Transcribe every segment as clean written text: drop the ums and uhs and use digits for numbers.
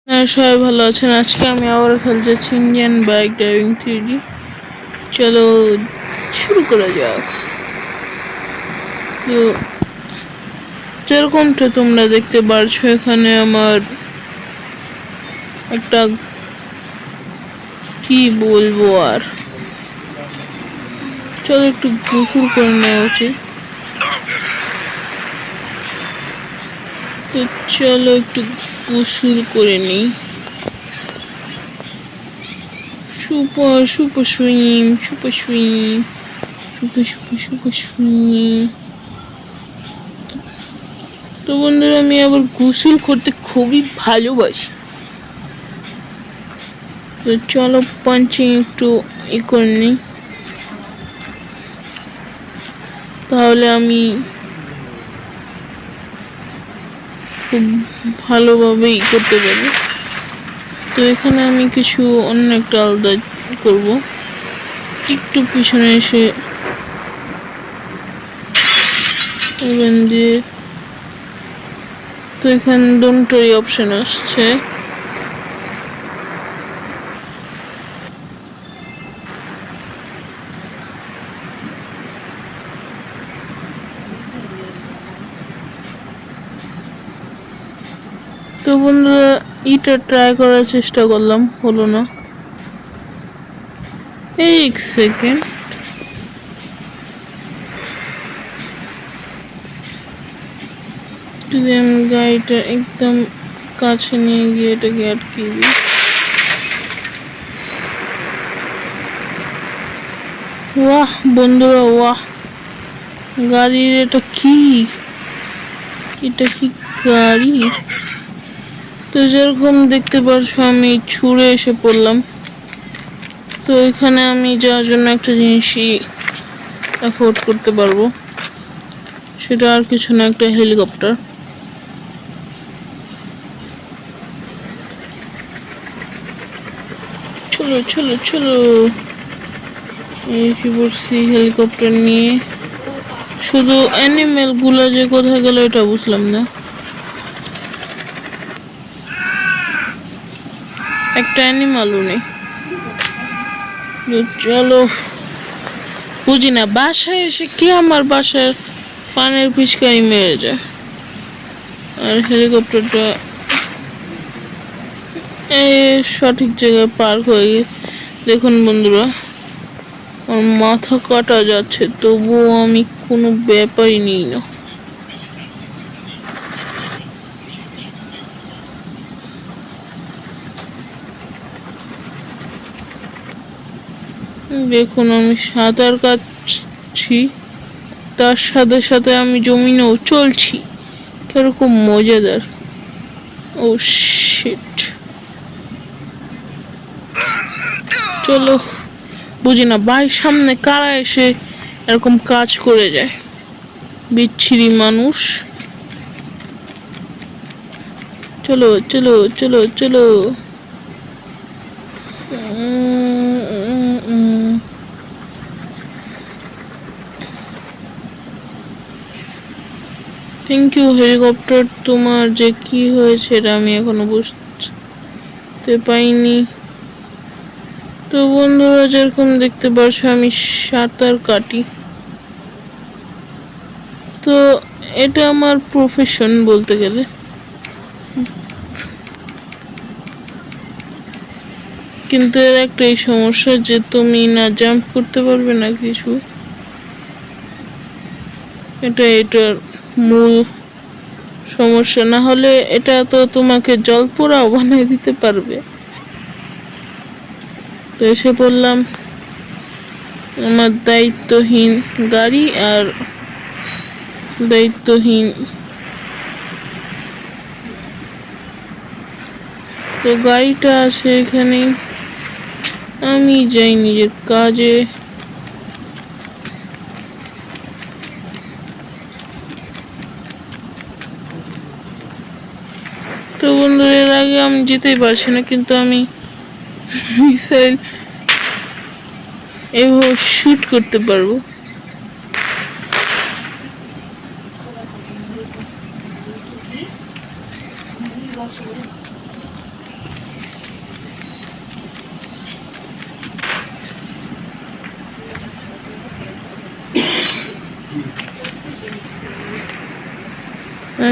হ্যাঁ, সবাই ভালো আছেন। আজকে আমি আবার খেলতে যাচ্ছি ইন্ডিয়ান বাইক ড্রাইভিং 3D। চলো শুরু করা যাক। তো যেরকমটা তোমরা দেখতে পারছো, এখানে আমার একটা কি বলবো আর, চলো একটু গোসল করে নেওয়া উচিত। তো চলো একটু গোসল করে নিই। Super super swim, super swim, super super super swim. তো বন্ধুরা, আমি আবার গোসল করতে খুবই ভালোবাসি। তো চলো পাঞ্চিং একটু করে নিই, তাহলে আমি খুব ভালোভাবে করতে পারি। তো এখানে আমি কিছু অন্য একটা আলাদা করব। একটু পিছনে এসে এখান দিয়ে, তো এখানে দুটোই অপশন আসছে। তো বন্ধুরা, এটা ট্রাই করার চেষ্টা করলাম, হলো না। এক সেকেন্ড, যদি আমি গাড়িটা একদম কাছে নিয়ে গিয়ে এটাকে আটকে দিই। ওয়াহ বন্ধুরা, ওয়াহ! গাড়ির এটা কি গাড়ি! তো যেরকম দেখতে পারছো, আমি ছুঁড়ে এসে পড়লাম। তো এখানে আমি যাওয়ার জন্য একটা জিনিসই অ্যাফোর্ড করতে পারবো, সেটা আর কিছু না, একটা হেলিকপ্টার। চলো চলো চলো, এসে পড়ছি হেলিকপ্টার নিয়ে। শুধু অ্যানিমেল গুলো যে কোথায় গেল এটা বুঝলাম না। একটা অ্যানিমালও নেই। চলো, বুঝি না, বাসায় এসে কি আমার বাসার পানের পিচকারি মেরে যায়। আর হেলিকপ্টারটা সঠিক জায়গায় পার্ক হয়ে গেছে। দেখুন বন্ধুরা, আমার মাথা কাটা যাচ্ছে, তবুও আমি কোনো ব্যাপারই নিই না। দেখুন, আমি সাঁতার কাটছি, তার সাথে সাথে আমি জমিনেও চলছি। কিরকম মজাদার! ও শিট! চলো, বুঝি না বাড়ির সামনে কারা এসে এরকম কাজ করে যায়, বিচ্ছিরি মানুষ। চলো চলো চলো চলো। থ্যাংক ইউ হেলিকপ্টার, তোমার যে কি হয়েছে এটা আমি এখনো বুঝতে পাইনি। তো বন্ধুরা, যেরকম দেখতে পারছো আমি সাঁতার কাটি। তো এটা আমার প্রফেশন বলতে গেলে। কিন্তু এর একটাই সমস্যা, যে তুমি না জাম্প করতে পারবে না কিছু। এটার মূল সমস্যা। না হলে এটা তো তোমাকে জলপোড়াও বানিয়ে দিতে পারবে। তো এসে পড়লাম আমার দায়িত্বহীন গাড়ি আর দায়িত্বহীন। তো গাড়িটা আছে এখানে, আমি যাই নিজের কাজে। তো বন্ধু, এর আগে আমি যেতেই পারছি না, কিন্তু আমি মিসাইল এভাবে শুট করতে পারবো।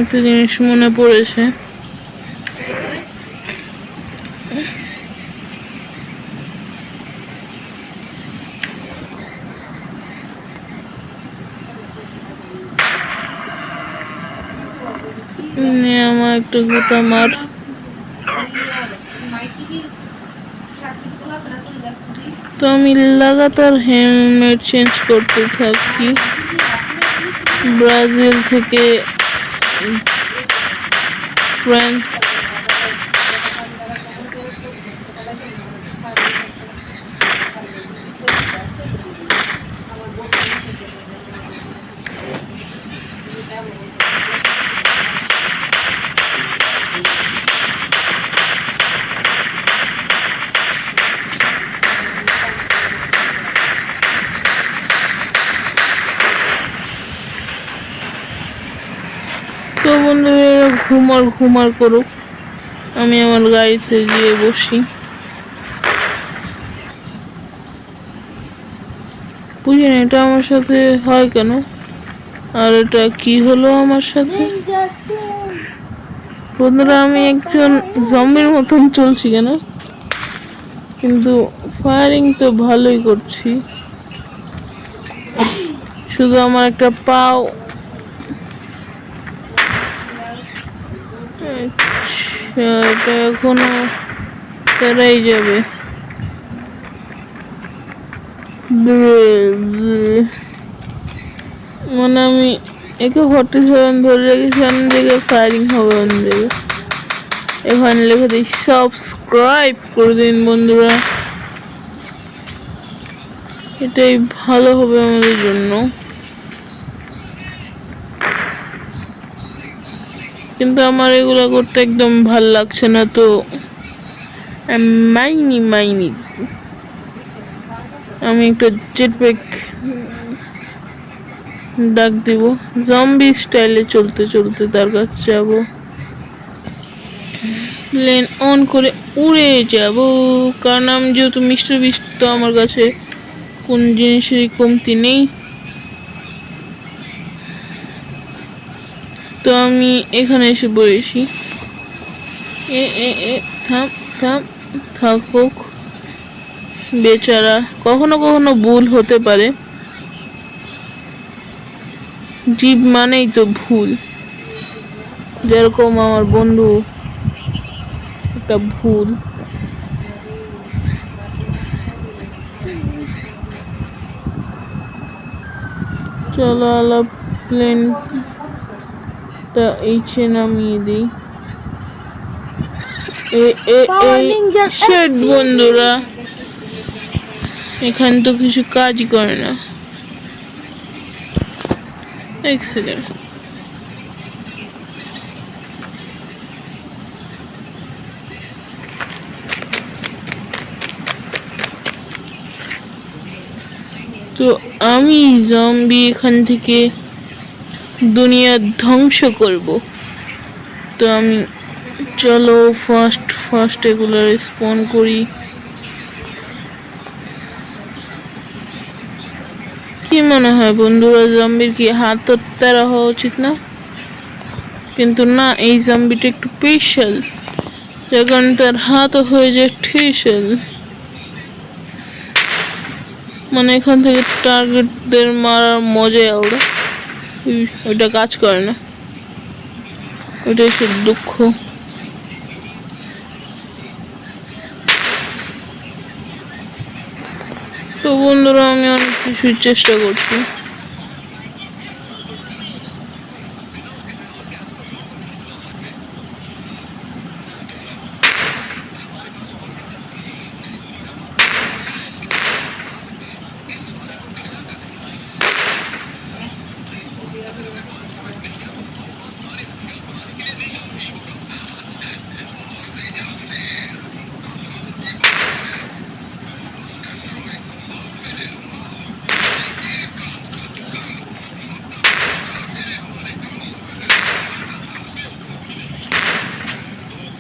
একটা জিনিস মনে পড়েছে। আমার একটা গুতা মার। তো আমি লাগাতার হেলমেট চেঞ্জ করতে থাকি। ব্রাজিল থেকে ফ্রান্স, তো বন্ধুরা ঘুমার করুক, আমি আমার গাড়িতে গিয়ে বসি। বুঝি না এটা আমার সাথে হয় কেন, আর এটা কি হলো আমার সাথে। বন্ধুরা আমি একজন জম্বির মতন চলছি কেন, কিন্তু ফায়ারিং তো ভালোই করছি, শুধু আমার একটা পাও। এটা এখনো তেরাই যাবে। মানে আমি একে 47 ধরে রেখেছি, অন্য জায়গায় ফায়ারিং হবে অন্য জায়গায়। এখানে লিখে দিই সাবস্ক্রাইব করে দিন বন্ধুরা, এটাই ভালো হবে আমাদের জন্য। কিন্তু আমার এগুলো করতে একদম ভাল লাগছে না, তো মাইনি আমি একটা জেটপ্যাক ডাক দিব, জম্বি স্টাইলে চলতে চলতে তার কাছে যাব, প্লেন অন করে উড়ে যাব। কারণ আমি যেহেতু মিস্টার বিস্ট, তো আমার কাছে কোন জিনিসেরই কমতি নেই। তো আমি এখানে এসে বসেছি। থাকুক বেচারা, কখনো কখনো ভুল হতে পারে, জীব মানেই তো ভুল। যেরকম আমার বন্ধু একটা ভুল। চলো আলা প্লেনটা এইচে নামিয়ে দিই। বন্ধুরা এখানে তো কিছু কাজই করে না। এক সেকেন্ড, তো আমি জম্বি এখান থেকে দুনিয়া ধ্বংস করব। তো আমি চলো ফার্স্ট এগুলো রেসপন্ড করি। কি মনে হয় বন্ধুরা, জম্বির কি হাত তেরা হওয়া উচিত না? কিন্তু না, এই জম্বিটা একটু স্পেশাল, যার কারণে তার হাতও হয়ে যায় ঠেসেল। মানে এখান থেকে টার্গেটদের মারার মজাই আলাদা। ওইটা কাজ করে না, ওইটাই শুধু দুঃখ। তো বন্ধুরা আমি অনেক কিছুই চেষ্টা করছি।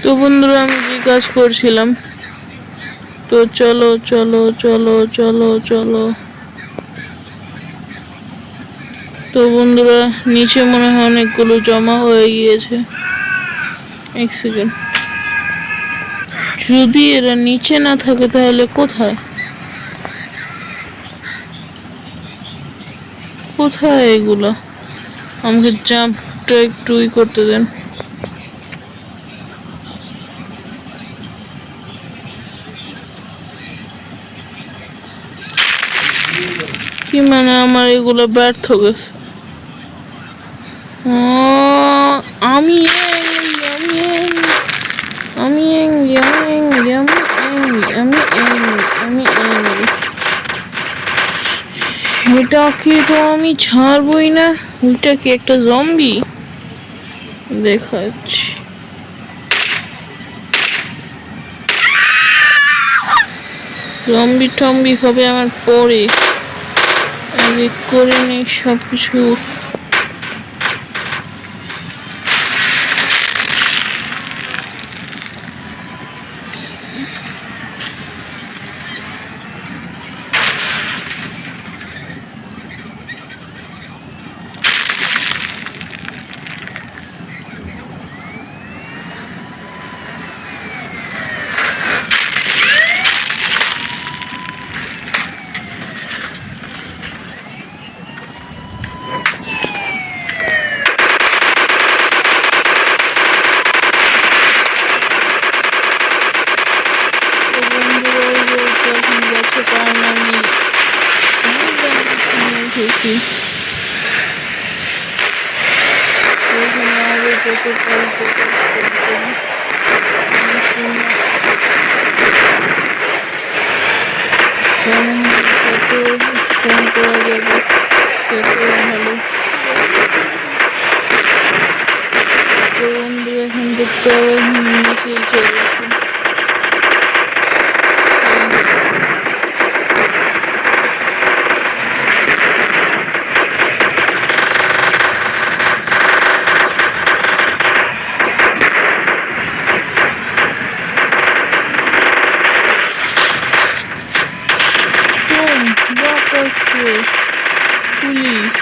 তো বন্ধুরা আমি যে কাজ করছিলাম, তো চলো চলো চলো চলো চলো তো বন্ধুরা নিচে মনে হয় অনেকগুলো জমা হয়ে গিয়েছে। এক সেকেন্ড, যদি এরা নিচে না থাকে তাহলে কোথায় কোথায় এগুলো? আমাকে জাম্পটা একটু করতে দেন। কি মানে আমার এগুলো ব্যর্থ গেছে? আমি আমি ওটাকে তো আমি ছাড়বই না। ওইটা কি একটা জম্বি দেখাচ্ছি? জম্বি টম্বি হবে আমার পরে, আগে করে নেই সবকিছু। এখন দেখতে হবে নিচেই চলেছে। পুলিশ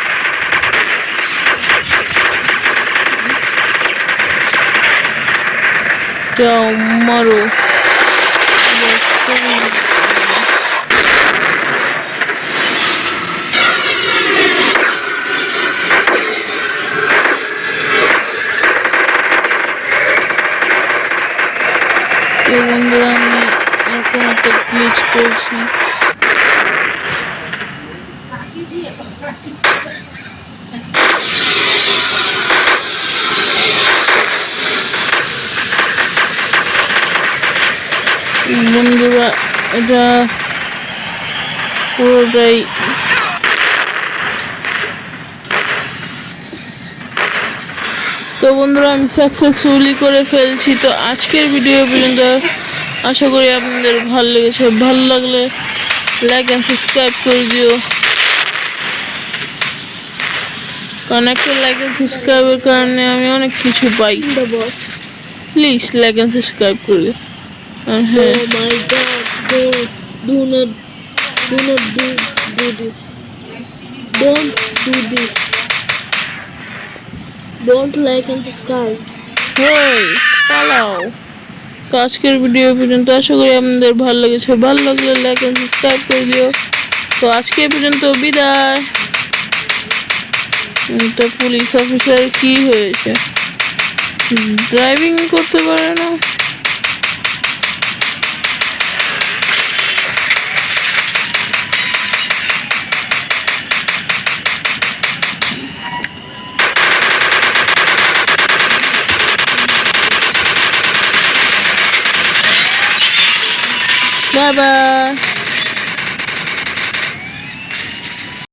যাও মারো। বন্ধুরা আমি এখন একটা গ্লিচ করছি। বন্ধুরা এটা পুরোটাই তো বন্ধুরা আমি সাকসেসফুলি করে ফেলছি। তো আজকের ভিডিও পর্যন্ত, আশা করি আপনাদের ভালো লেগেছে। ভালো লাগলে লাইক অ্যান্ড সাবস্ক্রাইব করে দিও, কারণ একটা লাইক অ্যান্ড সাবস্ক্রাইবের কারণে আমি অনেক কিছু পাই। প্লিজ লাইক অ্যান্ড সাবস্ক্রাইব করে দিও। হ্যাঁ, do not do this. Don't do this. Don't like and subscribe. Hey, পালাও। তো আজকের ভিডিও পর্যন্ত, আশা করি আপনাদের ভালো লেগেছে। ভালো লাগলে লাইক এন্ড সাবস্ক্রাইব করে দিও। তো আজকে পর্যন্ত বিদায়। এটা পুলিশ অফিসার কি হয়েছে? ড্রাইভিং করতে পারে না? Bye bye.